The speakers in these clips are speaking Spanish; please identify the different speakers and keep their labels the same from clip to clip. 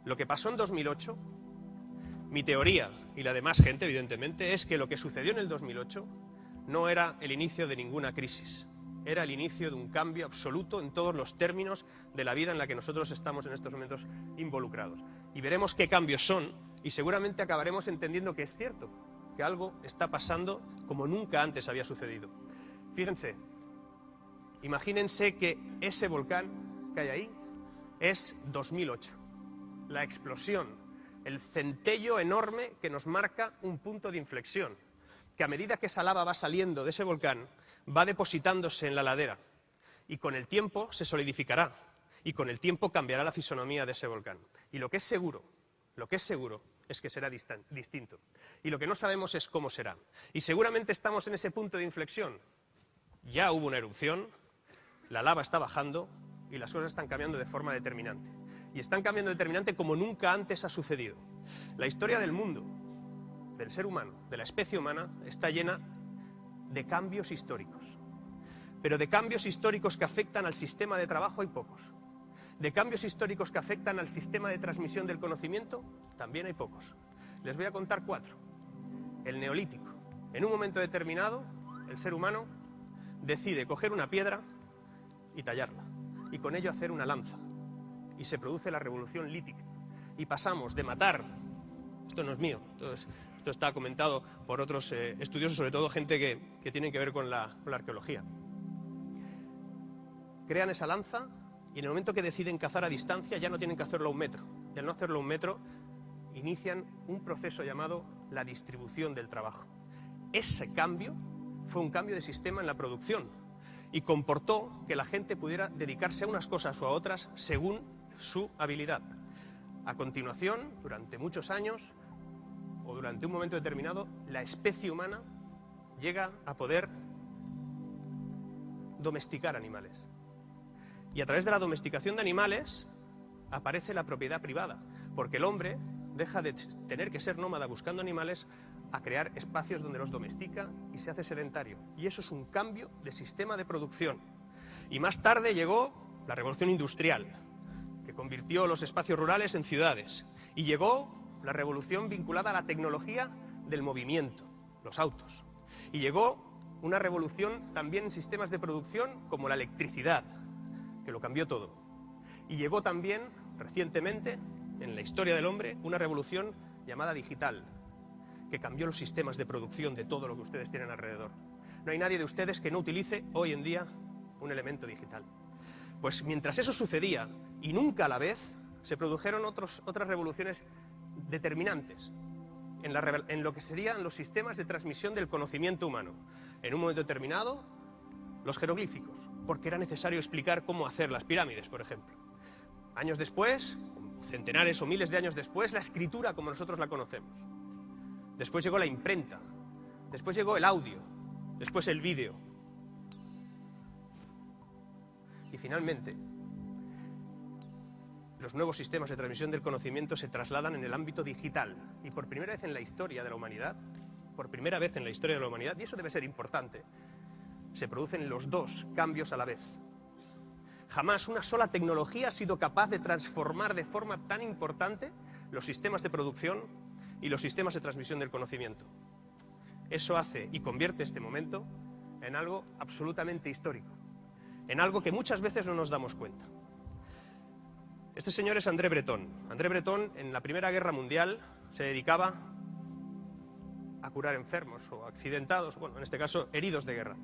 Speaker 1: Lo que pasó en 2008, mi teoría y la de más gente, evidentemente, es que lo que sucedió en el 2008 no era el inicio de ninguna crisis, era el inicio de un cambio absoluto en todos los términos de la vida en la que nosotros estamos en estos momentos involucrados. Y veremos qué cambios son y seguramente acabaremos entendiendo que es cierto, que algo está pasando como nunca antes había sucedido. Fíjense, imagínense que ese volcán que hay ahí es 2008, la explosión, el centello enorme que nos marca un punto de inflexión, que a medida que esa lava va saliendo de ese volcán, va depositándose en la ladera y con el tiempo se solidificará y con el tiempo cambiará la fisonomía de ese volcán. Y lo que es seguro es que será distinto. Y lo que no sabemos es cómo será. Y seguramente estamos en ese punto de inflexión. Ya hubo una erupción, la lava está bajando y las cosas están cambiando de forma determinante. Y están cambiando determinante como nunca antes ha sucedido. La historia del mundo, del ser humano, de la especie humana, está llena de cambios históricos. Pero de cambios históricos que afectan al sistema de trabajo hay pocos. De cambios históricos que afectan al sistema de transmisión del conocimiento, también hay pocos. Les voy a contar 4. El Neolítico. En un momento determinado, el ser humano decide coger una piedra y tallarla, y con ello hacer una lanza. Y se produce la revolución lítica. Y pasamos de matar, esto no es mío, esto está comentado por otros estudiosos, sobre todo gente que tiene que ver con la arqueología. Crean esa lanza y en el momento que deciden cazar a distancia ya no tienen que hacerlo a 1 metro. Y al no hacerlo a 1 metro, inician un proceso llamado la distribución del trabajo. Ese cambio fue un cambio de sistema en la producción y comportó que la gente pudiera dedicarse a unas cosas o a otras según su habilidad. A continuación, durante muchos años, o durante un momento determinado, la especie humana llega a poder domesticar animales. Y a través de la domesticación de animales aparece la propiedad privada, porque el hombre deja de tener que ser nómada buscando animales a crear espacios donde los domestica y se hace sedentario. Y eso es un cambio de sistema de producción. Y más tarde llegó la revolución industrial, que convirtió los espacios rurales en ciudades. Y llegó la revolución vinculada a la tecnología del movimiento, los autos. Y llegó una revolución también en sistemas de producción como la electricidad, que lo cambió todo. Y llegó también, recientemente, en la historia del hombre, una revolución llamada digital, que cambió los sistemas de producción de todo lo que ustedes tienen alrededor. No hay nadie de ustedes que no utilice hoy en día un elemento digital. Pues mientras eso sucedía, y nunca a la vez, se produjeron otras revoluciones determinantes en lo que serían los sistemas de transmisión del conocimiento humano. En un momento determinado, los jeroglíficos, porque era necesario explicar cómo hacer las pirámides, por ejemplo. Años después, centenares o miles de años después, la escritura como nosotros la conocemos. Después llegó la imprenta, después llegó el audio, después el vídeo. Y finalmente, los nuevos sistemas de transmisión del conocimiento se trasladan en el ámbito digital. Y por primera vez en la historia de la humanidad, y eso debe ser importante, se producen los dos cambios a la vez. Jamás una sola tecnología ha sido capaz de transformar de forma tan importante los sistemas de producción y los sistemas de transmisión del conocimiento. Eso hace y convierte este momento en algo absolutamente histórico, en algo que muchas veces no nos damos cuenta. Este señor es André Breton. André Breton, en la Primera Guerra Mundial, se dedicaba a curar enfermos o accidentados, bueno, en este caso, heridos de guerra.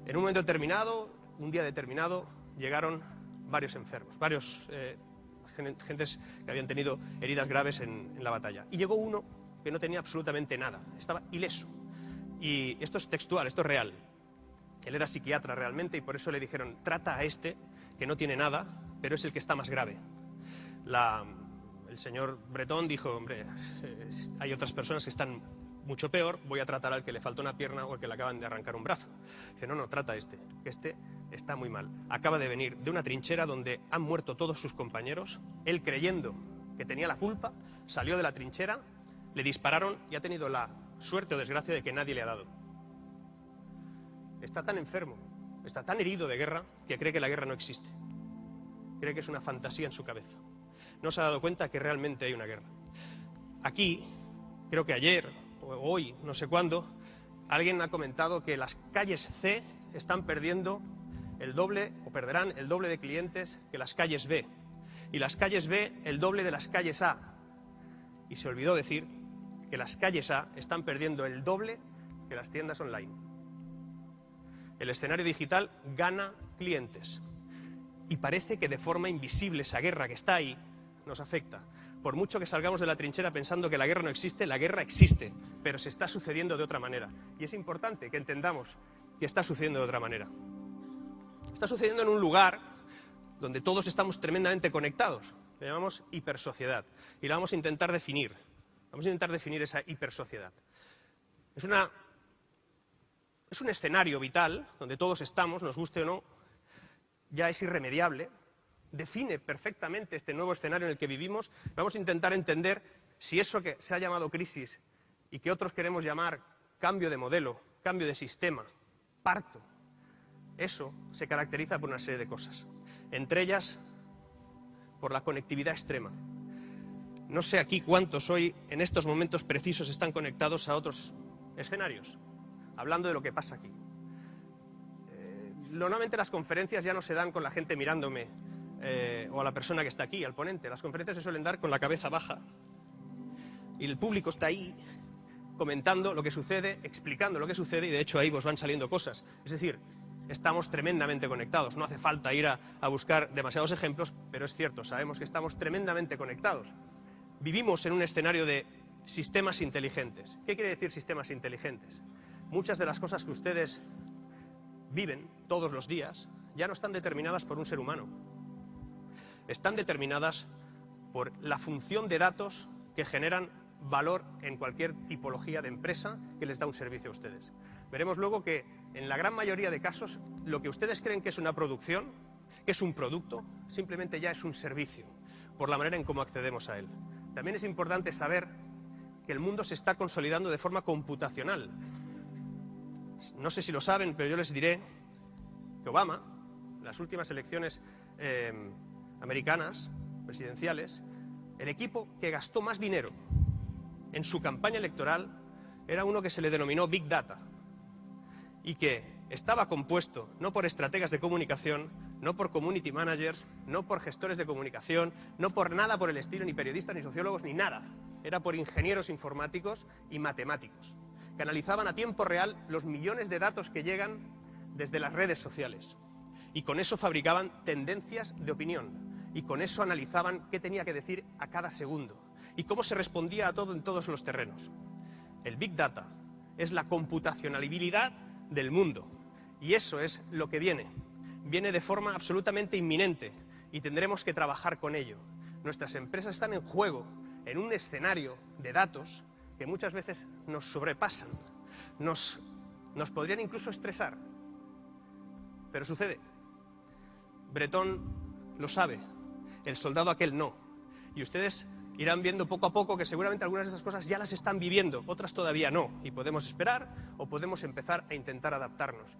Speaker 1: En un momento determinado, un día determinado, llegaron varios enfermos, gentes que habían tenido heridas graves en la batalla. Y llegó uno que no tenía absolutamente nada, estaba ileso. Y esto es textual, esto es real. Él era psiquiatra realmente y por eso le dijeron, trata a este, que no tiene nada, pero es el que está más grave. El señor Breton dijo, hombre, hay otras personas que están mucho peor, voy a tratar al que le falta una pierna o al que le acaban de arrancar un brazo. Dice, no, trata a este, que este está muy mal. Acaba de venir de una trinchera donde han muerto todos sus compañeros, él creyendo que tenía la culpa, salió de la trinchera, le dispararon y ha tenido la suerte o desgracia de que nadie le ha dado. Está tan enfermo, está tan herido de guerra, que cree que la guerra no existe. Cree que es una fantasía en su cabeza. no se ha dado cuenta que realmente hay una guerra. Aquí, creo que ayer o hoy, no sé cuándo, alguien ha comentado que las calles C están perdiendo el doble o perderán el doble de clientes que las calles B. Y las calles B el doble de las calles A. Y se olvidó decir que las calles A están perdiendo el doble que las tiendas online. El escenario digital gana clientes. Y parece que de forma invisible esa guerra que está ahí nos afecta. Por mucho que salgamos de la trinchera pensando que la guerra no existe, la guerra existe, pero se está sucediendo de otra manera. Y es importante que entendamos que está sucediendo de otra manera. Está sucediendo en un lugar donde todos estamos tremendamente conectados. Le llamamos hipersociedad. Y la vamos a intentar definir. Vamos a intentar definir esa hipersociedad. Es un escenario vital donde todos estamos, nos guste o no, ya es irremediable. Define perfectamente este nuevo escenario en el que vivimos. Vamos a intentar entender si eso que se ha llamado crisis y que otros queremos llamar cambio de modelo, cambio de sistema, parto, eso se caracteriza por una serie de cosas. Entre ellas, por la conectividad extrema. No sé aquí cuántos hoy, en estos momentos precisos, están conectados a otros escenarios, hablando de lo que pasa aquí. Normalmente las conferencias ya no se dan con la gente mirándome o a la persona que está aquí, al ponente. Las conferencias se suelen dar con la cabeza baja y el público está ahí comentando lo que sucede, explicando lo que sucede y de hecho ahí pues van saliendo cosas. Es decir, estamos tremendamente conectados. No hace falta ir a buscar demasiados ejemplos, pero es cierto, sabemos que estamos tremendamente conectados. Vivimos en un escenario de sistemas inteligentes. ¿Qué quiere decir sistemas inteligentes? Muchas de las cosas que ustedes viven todos los días ya no están determinadas por un ser humano. Están determinadas por la función de datos que generan valor en cualquier tipología de empresa que les da un servicio a ustedes. Veremos luego que en la gran mayoría de casos lo que ustedes creen que es una producción, que es un producto, simplemente ya es un servicio, por la manera en cómo accedemos a él. También es importante saber que el mundo se está consolidando de forma computacional. No sé si lo saben, pero yo les diré que Obama, en las últimas elecciones americanas, presidenciales, el equipo que gastó más dinero en su campaña electoral era uno que se le denominó Big Data y que estaba compuesto no por estrategas de comunicación, no por community managers, no por gestores de comunicación, no por nada por el estilo, ni periodistas, ni sociólogos, ni nada. Era por ingenieros informáticos y matemáticos, que analizaban a tiempo real los millones de datos que llegan desde las redes sociales. Y con eso fabricaban tendencias de opinión. Y con eso analizaban qué tenía que decir a cada segundo. Y cómo se respondía a todo en todos los terrenos. El Big Data es la computacionalidad del mundo. Y eso es lo que viene. Viene de forma absolutamente inminente. Y tendremos que trabajar con ello. Nuestras empresas están en juego en un escenario de datos que muchas veces nos sobrepasan. Nos podrían incluso estresar. Pero sucede. Bretón lo sabe, el soldado aquel no. Y ustedes irán viendo poco a poco que seguramente algunas de esas cosas ya las están viviendo, otras todavía no. Y podemos esperar o podemos empezar a intentar adaptarnos.